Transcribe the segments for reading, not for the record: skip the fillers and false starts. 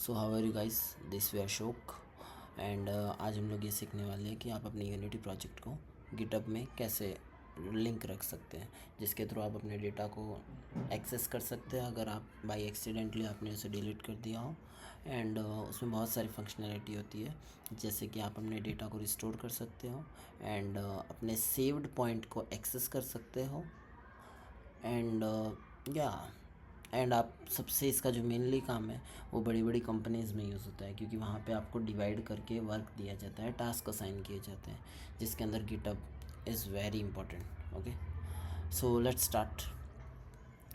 So how are you guys, this way Ashok and आज हम लोग ये सीखने वाले हैं कि आप अपने यूनिटी प्रोजेक्ट को गिटहब में कैसे लिंक रख सकते हैं, जिसके थ्रू आप अपने डेटा को एक्सेस कर सकते हैं अगर आप बाई एक्सीडेंटली आपने उसे डिलीट कर दिया हो। एंड उसमें बहुत सारी फंक्शनैलिटी होती है, जैसे कि आप अपने डेटा को रिस्टोर कर सकते हो एंड अपने सेव्ड पॉइंट को एक्सेस कर सकते हो एंड या एंड आप सबसे इसका जो मेनली काम है वो बड़ी बड़ी कंपनीज़ में यूज़ होता है, क्योंकि वहाँ पे आपको डिवाइड करके वर्क दिया जाता है, टास्क असाइन किए जाते हैं, जिसके अंदर GitHub is very important. Okay, so let's start.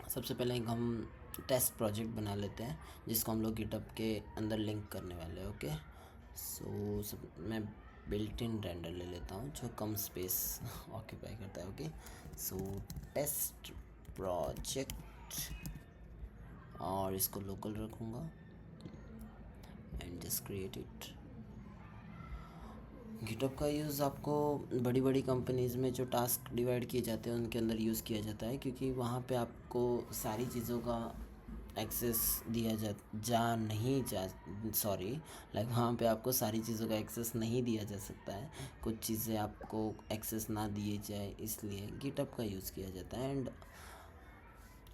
सबसे पहले एक हम टेस्ट प्रोजेक्ट बना लेते हैं जिसको हम लोग गिटहब के अंदर लिंक करने वाले हैं। ओके, सो मैं बिल्ट इन रेंडर ले लेता हूँ जो कम स्पेस ऑक्यूपाई करता है। ओके, सो टेस्ट प्रोजेक्ट और इसको लोकल रखूँगा and just create it. GitHub का यूज़ आपको बड़ी बड़ी कंपनीज़ में जो टास्क डिवाइड किए जाते हैं उनके अंदर यूज़ किया जाता है, क्योंकि वहाँ पे आपको सारी चीज़ों का एक्सेस दिया जा नहीं जा सॉरी लाइक वहाँ पे आपको सारी चीज़ों का एक्सेस नहीं दिया जा सकता है, कुछ चीज़ें आपको एक्सेस ना दिए जाए इसलिए गिटहब का यूज़ किया जाता है। एंड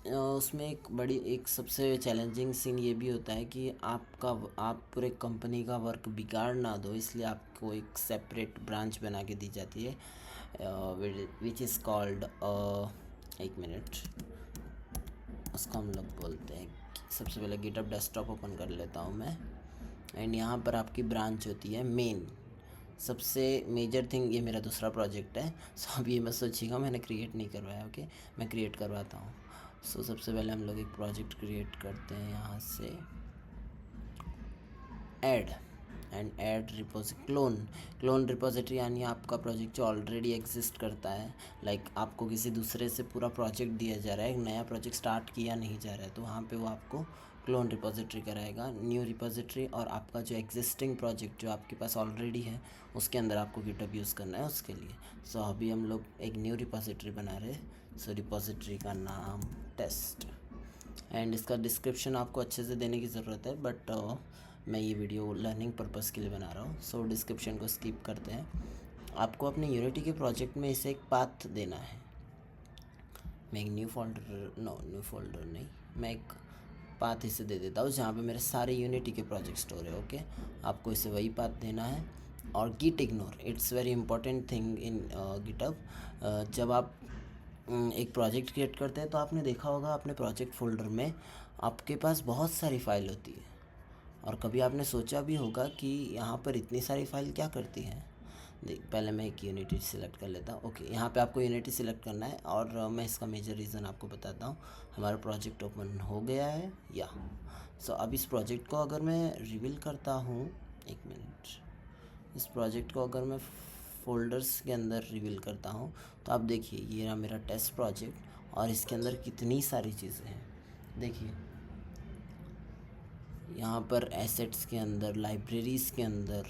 उसमें एक सबसे चैलेंजिंग सीन ये भी होता है कि आप पूरे कंपनी का वर्क बिगाड़ ना दो, इसलिए आपको एक सेपरेट ब्रांच बना के दी जाती है विच इज़ कॉल्ड एक मिनट, उसको हम लोग बोलते हैं। सबसे पहले गिटहब डेस्कटॉप ओपन कर लेता हूँ मैं एंड यहाँ पर आपकी ब्रांच होती है मेन। सबसे मेजर थिंग, ये मेरा दूसरा प्रोजेक्ट है, सो अब ये मत सोचिएगा मैंने क्रिएट नहीं करवाया। ओके, मैं क्रिएट करवाता हूँ। सो सबसे पहले हम लोग एक प्रोजेक्ट क्रिएट करते हैं यहाँ से, add and add clone repository, यानी आपका प्रोजेक्ट जो ऑलरेडी एग्जिस्ट करता है, लाइक आपको किसी दूसरे से पूरा प्रोजेक्ट दिया जा रहा है, एक नया प्रोजेक्ट स्टार्ट किया नहीं जा रहा है, तो वहाँ पे वो आपको क्लोन रिपोजिटरी कराएगा, न्यू रिपोजिटरी। और आपका जो एग्जिस्टिंग प्रोजेक्ट जो आपके पास ऑलरेडी है उसके अंदर आपको गिटहब यूज़ करना है उसके लिए। सो अभी हम लोग एक न्यू रिपोजिटरी बना रहे हैं। सो रिपोजिटरी का नाम टेस्ट, एंड इसका डिस्क्रिप्शन आपको अच्छे से देने की ज़रूरत है, बट मैं ये वीडियो लर्निंग पर्पज़ के लिए बना रहा हूँ, सो डिस्क्रिप्शन को स्किप करते हैं। आपको अपने यूनिटी के प्रोजेक्ट में इसे एक पाथ देना है। मैं एक न्यू फोल्डर नहीं, मैं एक पाथ इसे दे देता हूँ जहाँ पे मेरे सारे यूनिटी के प्रोजेक्ट स्टोर है। ओके, आपको इसे वही पाथ देना है। और git ignore, it's very important thing in GitHub. जब आप एक प्रोजेक्ट क्रिएट करते हैं तो आपने देखा होगा अपने प्रोजेक्ट फोल्डर में आपके पास बहुत सारी फाइल होती है, और कभी आपने सोचा भी होगा कि यहाँ पर इतनी सारी फाइल क्या करती हैं। देख, पहले मैं एक यूनिटी सिलेक्ट कर लेता हूँ। ओके, यहाँ पे आपको यूनिटी सिलेक्ट करना है, और मैं इसका मेजर रीज़न आपको बताता हूँ। हमारा प्रोजेक्ट ओपन हो गया है या सो अब इस प्रोजेक्ट को अगर मैं रिवील करता हूँ, एक मिनट, इस प्रोजेक्ट को अगर मैं फोल्डर्स के अंदर रिवील करता हूँ तो आप देखिए ये रहा मेरा टेस्ट प्रोजेक्ट, और इसके अंदर कितनी सारी चीज़ें हैं। देखिए यहाँ पर एसेट्स के अंदर, लाइब्रेरीज़ के अंदर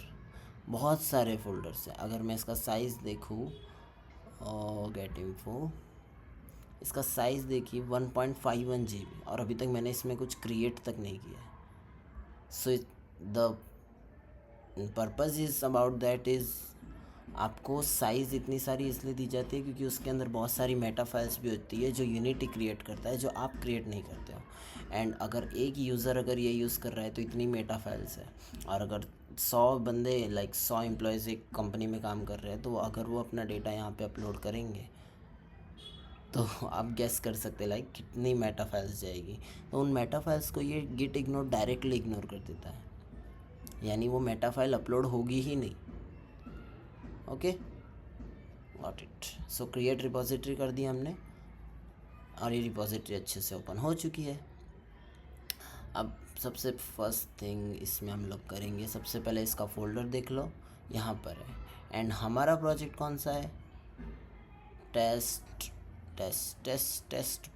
बहुत सारे फोल्डर्स हैं। अगर मैं इसका साइज़ देखूँ और गेट इन्फो, इसका साइज़ देखिए 1.51 GB, और अभी तक मैंने इसमें कुछ क्रिएट तक नहीं किया है। So the purpose is about that is आपको साइज़ इतनी सारी इसलिए दी जाती है क्योंकि उसके अंदर बहुत सारी मेटा फाइल्स भी होती है जो यूनिटी क्रिएट करता है, जो आप क्रिएट नहीं करते हो। एंड अगर एक यूज़र अगर ये यूज़ कर रहा है तो इतनी मेटा फाइल्स है, और अगर 100 बंदे लाइक 100 एम्प्लॉयज़ एक कंपनी में काम कर रहे हैं, तो अगर वो अपना डेटा यहाँ पे अपलोड करेंगे तो आप गेस कर सकते हैं लाइक कितनी मेटा फाइल्स जाएगी। तो उन मेटा फाइल्स को ये गिट इग्नोर डायरेक्टली इग्नोर कर देता है, यानी वो मेटा फाइल अपलोड होगी ही नहीं। Okay, got it. So create repository कर दी हमने, और ये रिपोजिटरी अच्छे से ओपन हो चुकी है। अब सबसे फर्स्ट थिंग इसमें हम लोग करेंगे, सबसे पहले इसका फोल्डर देख लो, यहाँ पर है। एंड हमारा प्रोजेक्ट कौन सा है? Test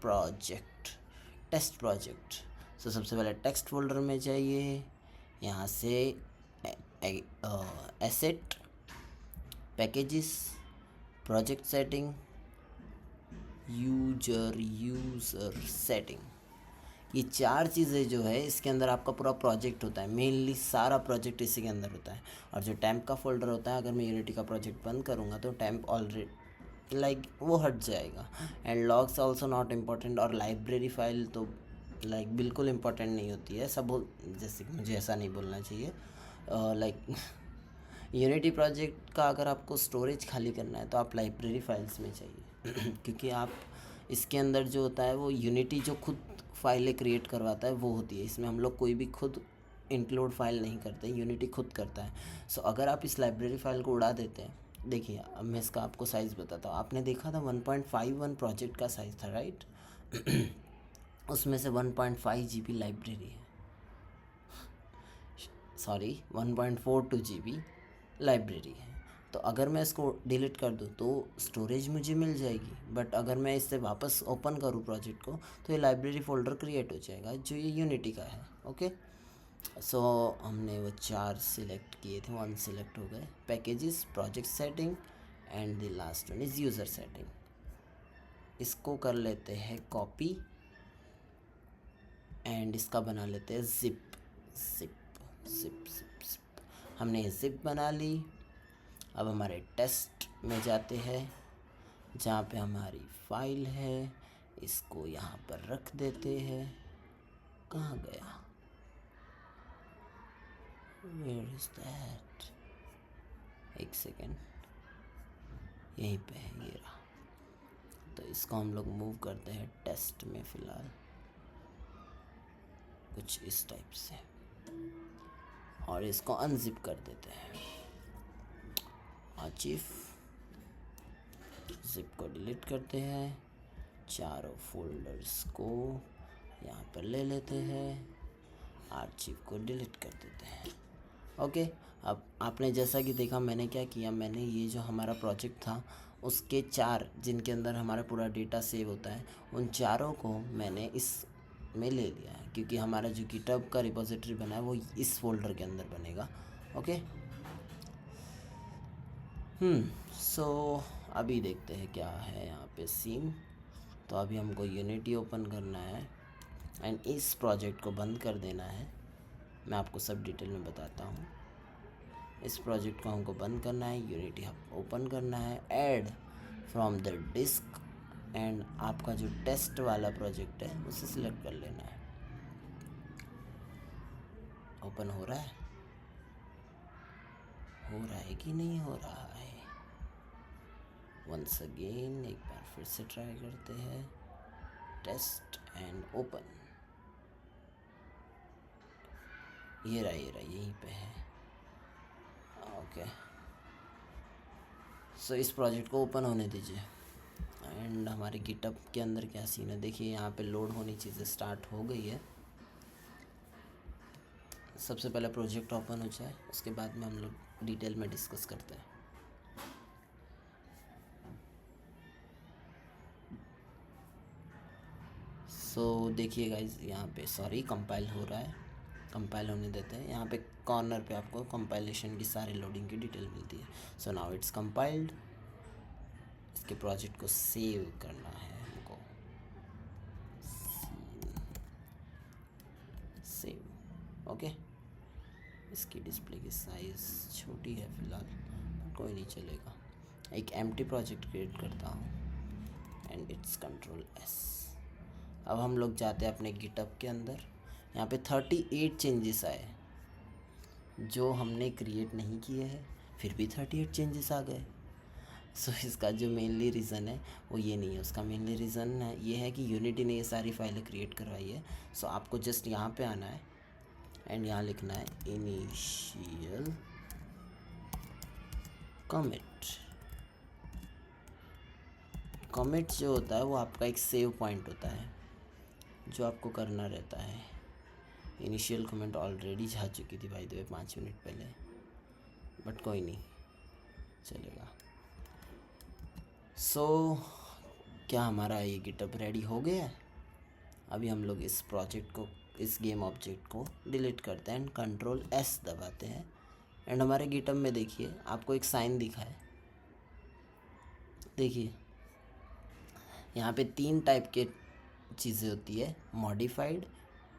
project. सो सबसे पहले टेक्स्ट फोल्डर में जाइए, यहाँ से asset, packages, project setting, user setting, ये 4 चीज़ें जो है इसके अंदर आपका पूरा प्रोजेक्ट होता है, मेनली सारा प्रोजेक्ट इसी के अंदर होता है। और जो टेम्प का फोल्डर होता है, अगर मैं यूनिटी का प्रोजेक्ट बंद करूँगा तो टेम्प ऑलरेडी लाइक वो हट जाएगा। And logs also not important, और लाइब्रेरी फाइल तो लाइक बिल्कुल इम्पॉर्टेंट नहीं होती है। सब जैसे कि मुझे ऐसा नहीं बोलना चाहिए, लाइक यूनिटी प्रोजेक्ट का अगर आपको स्टोरेज खाली करना है तो आप लाइब्रेरी फाइल्स में चाहिए क्योंकि आप इसके अंदर जो होता है वो यूनिटी जो खुद फाइलें क्रिएट करवाता है वो होती है। इसमें हम लोग कोई भी खुद इंक्लूड फाइल नहीं करते, यूनिटी खुद करता है। सो अगर आप इस लाइब्रेरी फाइल को उड़ा देते हैं, देखिए अब मैं इसका आपको साइज़ बताता हूँ। आपने देखा था 1.51 प्रोजेक्ट का साइज़ था, राइट? उसमें से 1.5 GB लाइब्रेरी है, सॉरी 1.42 GB लाइब्रेरी है। तो अगर मैं इसको डिलीट कर दूँ तो स्टोरेज मुझे मिल जाएगी, बट अगर मैं इससे वापस ओपन करूँ प्रोजेक्ट को तो ये लाइब्रेरी फ़ोल्डर क्रिएट हो जाएगा जो ये यूनिटी का है। ओके, सो हमने वो 4 सिलेक्ट किए थे, 1 सिलेक्ट हो गए। Packages, project setting and the last one is user setting. इसको कर लेते हैं कॉपी एंड इसका बना लेते हैं zip zip zip zip zip. हमने जिप बना ली। अब हमारे टेस्ट में जाते हैं जहाँ पे हमारी फाइल है, इसको यहाँ पर रख देते हैं। कहाँ गया? Where is that? एक सेकेंड, यहीं पे है, ये रहा। तो इसको हम लोग मूव करते हैं टेस्ट में फ़िलहाल, कुछ इस टाइप से, और इसको अनजिप कर देते हैं। आर्चिव, जिप को डिलीट करते हैं, चारों फोल्डर्स को यहाँ पर ले लेते हैं, आर्चिव को डिलीट कर देते हैं। ओके, अब आपने जैसा कि देखा मैंने क्या किया, मैंने ये जो हमारा प्रोजेक्ट था उसके 4 जिनके अंदर हमारा पूरा डेटा सेव होता है, उन चारों को मैंने इस में ले लिया है क्योंकि हमारा जो गिटहब का रिपोजिटरी बना है वो इस फोल्डर के अंदर बनेगा। ओके, सो अभी देखते हैं क्या है यहाँ पे सीन। तो अभी हमको यूनिटी ओपन करना है एंड इस प्रोजेक्ट को बंद कर देना है। मैं आपको सब डिटेल में बताता हूँ। इस प्रोजेक्ट को हमको बंद करना है, यूनिटी हब ओपन करना है, add from the disk, and आपका जो टेस्ट वाला प्रोजेक्ट है उसे सिलेक्ट कर लेना है। ओपन हो रहा है कि नहीं हो रहा है? वंस अगेन एक बार फिर से ट्राई करते हैं, टेस्ट एंड ओपन। ये रहा यहीं पे है। ओके, सो इस प्रोजेक्ट को ओपन होने दीजिए। एंड हमारे गिटहब के अंदर क्या सीन है देखिए, यहाँ पे लोड होनी चीज़ें स्टार्ट हो गई है। सबसे पहले प्रोजेक्ट ओपन हो जाए, उसके बाद में हम लोग डिटेल में डिस्कस करते हैं। सो देखिए गाइज, यहाँ पे सॉरी कंपाइल हो रहा है, कंपाइल होने देते हैं। यहाँ पे कॉर्नर पे आपको कंपाइलेशन की सारी लोडिंग की डिटेल मिलती है। So now it's compiled. इसके प्रोजेक्ट को सेव करना है हमको, सेव। ओके, इसकी डिस्प्ले की साइज़ छोटी है फ़िलहाल, कोई नहीं चलेगा। एक एम्प्टी प्रोजेक्ट क्रिएट करता हूँ एंड इट्स कंट्रोल एस। अब हम लोग जाते हैं अपने गिटहब के अंदर। यहाँ पे 38 चेंजेस आए जो हमने क्रिएट नहीं किए हैं, फिर भी 38 चेंजेस आ गए। सो इसका जो मेनली रीज़न है वो ये नहीं है, उसका मेनली रीज़न है ये है कि यूनिटी ने ये सारी फाइलें क्रिएट करवाई है। सो आपको जस्ट यहाँ पे आना है एंड यहाँ लिखना है इनिशियल कमिट। कमिट जो होता है वो आपका एक सेव पॉइंट होता है जो आपको करना रहता है। इनिशियल कमेंट ऑलरेडी जा चुकी थी भाई 5 मिनट पहले, बट कोई नहीं चलेगा। सो क्या हमारा ये गिटहब रेडी हो गया है? अभी हम लोग इस प्रोजेक्ट को, इस गेम ऑब्जेक्ट को डिलीट करते हैं एंड कंट्रोल एस दबाते हैं एंड हमारे गिटहब में देखिए आपको एक साइन दिखा है। देखिए यहाँ पे 3 टाइप के चीज़ें होती है, मॉडिफाइड,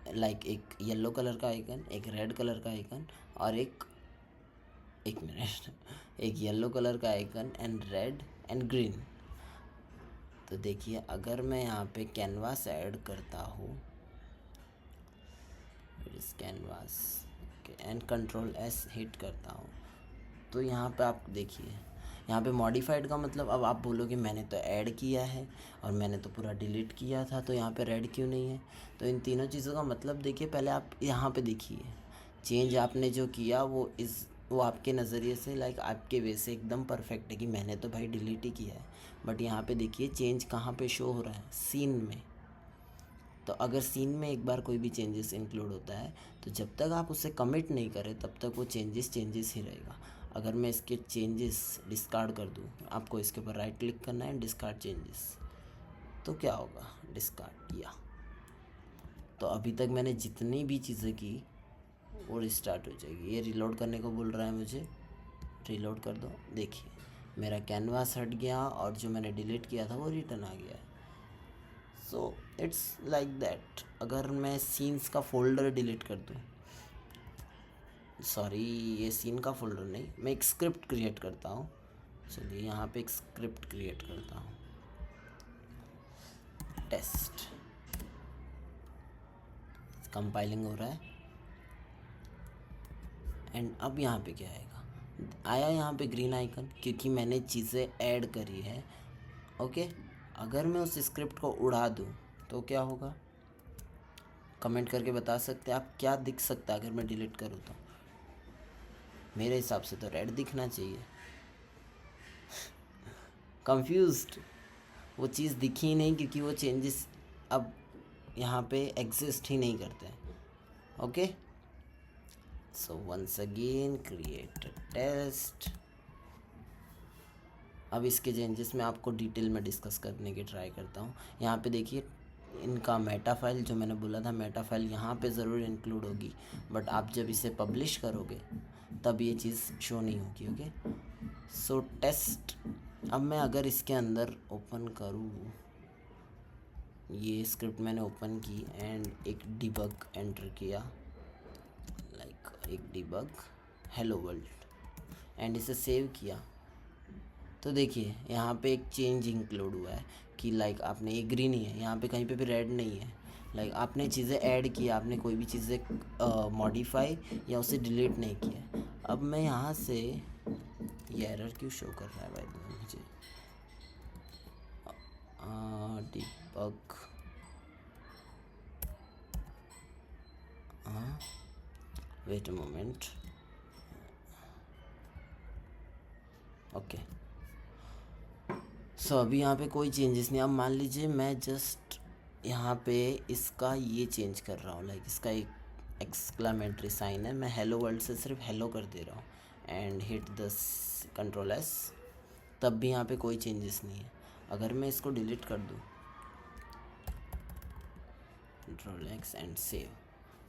लाइक एक येलो कलर का आइकन, एक रेड कलर का आइकन और एक मिनट एक येलो कलर का icon and red and green. तो देखिए अगर मैं यहाँ पे कैनवास ऐड करता हूँ, इस canvas and control S hit करता हूँ, तो यहाँ पे आप देखिए यहाँ पे मॉडिफाइड का मतलब, अब आप बोलोगे मैंने तो ऐड किया है और मैंने तो पूरा डिलीट किया था, तो यहाँ पे रेड क्यों नहीं है? तो इन तीनों चीज़ों का मतलब देखिए, पहले आप यहाँ पे देखिए चेंज आपने जो किया वो आपके नज़रिए से लाइक आपके वे से एकदम परफेक्ट है कि मैंने तो भाई डिलीट ही किया है। बट यहाँ पे देखिए चेंज कहाँ पे शो हो रहा है? सीन में। तो अगर सीन में एक बार कोई भी चेंजेस इंक्लूड होता है तो जब तक आप उसे कमिट नहीं करें तब तक वो चेंजेस ही रहेगा। अगर मैं इसके चेंजेस डिस्कार्ड कर दूँ, आपको इसके ऊपर राइट क्लिक करना है, डिस्कार्ड चेंजेस, तो क्या होगा? डिस्कार्ड किया तो अभी तक मैंने जितनी भी चीज़ें की वो रिस्टार्ट हो जाएगी। ये रिलोड करने को बोल रहा है मुझे, रिलोड कर दो। देखिए मेरा कैनवास हट गया और जो मैंने डिलीट किया था वो रिटर्न आ गया है। So it's like that. अगर मैं सीन्स का फोल्डर डिलीट कर दूँ, सॉरी ये सीन का फोल्डर नहीं, मैं एक स्क्रिप्ट क्रिएट करता हूँ। चलिए यहाँ पे एक स्क्रिप्ट क्रिएट करता हूँ, टेस्ट। कंपाइलिंग हो रहा है एंड अब यहाँ पे क्या आएगा? आया यहाँ पे ग्रीन आइकन, क्योंकि मैंने चीज़ें ऐड करी है। ओके, अगर मैं उस स्क्रिप्ट को उड़ा दूँ तो क्या होगा? कमेंट करके बता सकते हैं आप, क्या दिख सकता है अगर मैं डिलीट करूँ तो? मेरे हिसाब से तो रेड दिखना चाहिए। कंफ्यूज्ड, वो चीज़ दिखी ही नहीं क्योंकि वो चेंजेस अब यहाँ पे एग्जिस्ट ही नहीं करते हैं। Okay, so once again create test. अब इसके चेंजेस में आपको डिटेल में डिस्कस करने की ट्राई करता हूँ। यहाँ पे देखिए इनका मेटा फाइल, जो मैंने बोला था मेटा फाइल यहाँ पे ज़रूर इंक्लूड होगी, बट आप जब इसे पब्लिश करोगे तब ये चीज़ शो नहीं होगी। ओके, सो टेस्ट। अब मैं अगर इसके अंदर ओपन करूँ, ये स्क्रिप्ट मैंने ओपन की एंड एक डिबग एंटर किया, लाइक एक डिबग हेलो वर्ल्ड, एंड इसे सेव किया, तो देखिए यहाँ पे एक चेंज इंक्लूड हुआ है कि लाइक आपने, ये ग्रीन ही है, यहाँ पे कहीं पे भी रेड नहीं है। लाइक आपने चीज़ें ऐड किया, आपने कोई भी चीज़ें मॉडिफाई या उसे डिलीट नहीं किया। अब मैं यहाँ से, ये एरर क्यों शो कर रहा है भाई मुझे? Debug, wait a moment. Okay, so अभी यहाँ पे कोई चेंजेस नहीं। अब मान लीजिए मैं जस्ट यहाँ पे इसका ये चेंज कर रहा हूँ, लाइक इसका एक एक्सक्लामेटरी साइन है, मैं हेलो वर्ल्ड से सिर्फ हेलो कर दे रहा हूँ and hit the control S, तब भी यहाँ पे कोई चेंजेस नहीं है। अगर मैं इसको डिलीट कर दूँ, कंट्रोल एक्स एंड सेव,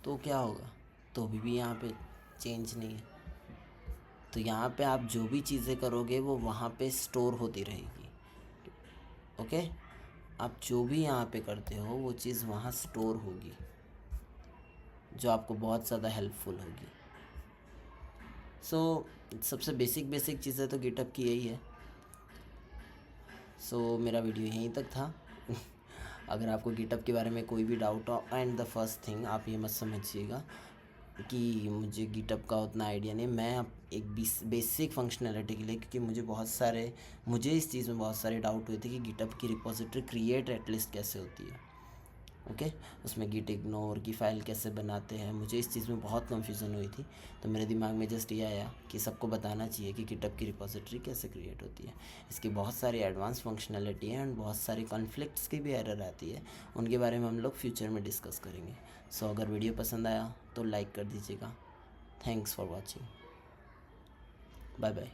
तो क्या होगा? तो भी यहाँ पे चेंज नहीं है। तो यहाँ पे आप जो भी चीज़ें करोगे वो वहाँ पे स्टोर होती रहेगी। ओके, आप जो भी यहाँ पे करते हो वो चीज़ वहाँ स्टोर होगी, जो आपको बहुत ज़्यादा हेल्पफुल होगी। सो सबसे बेसिक चीज़ें तो गिटहब की यही है। सो मेरा वीडियो यहीं तक था। अगर आपको गिटहब के बारे में कोई भी डाउट हो, एंड द फर्स्ट थिंग आप ये मत समझिएगा कि मुझे गिटहब का उतना आइडिया नहीं। मैं अब एक बेसिक फंक्शनैलिटी के लिए, क्योंकि मुझे इस चीज़ में बहुत सारे डाउट हुए थे कि गिटहब की रिपोजिटरी क्रिएट एटलीस्ट कैसे होती है। ओके, उसमें गिट इग्नोर की फ़ाइल कैसे बनाते हैं, मुझे इस चीज़ में बहुत कन्फ्यूज़न हुई थी। तो मेरे दिमाग में जस्ट ये आया कि सबको बताना चाहिए कि गिटहब की रिपोजिटरी कैसे क्रिएट होती है। इसकी बहुत सारी एडवांस फंक्शनैलिटी है एंड बहुत सारी कॉन्फ्लिक्ट्स की भी एरर आती है, उनके बारे में हम लोग फ्यूचर में डिस्कस करेंगे। सो अगर वीडियो पसंद आया तो लाइक कर दीजिएगा। Thanks for watching, bye bye.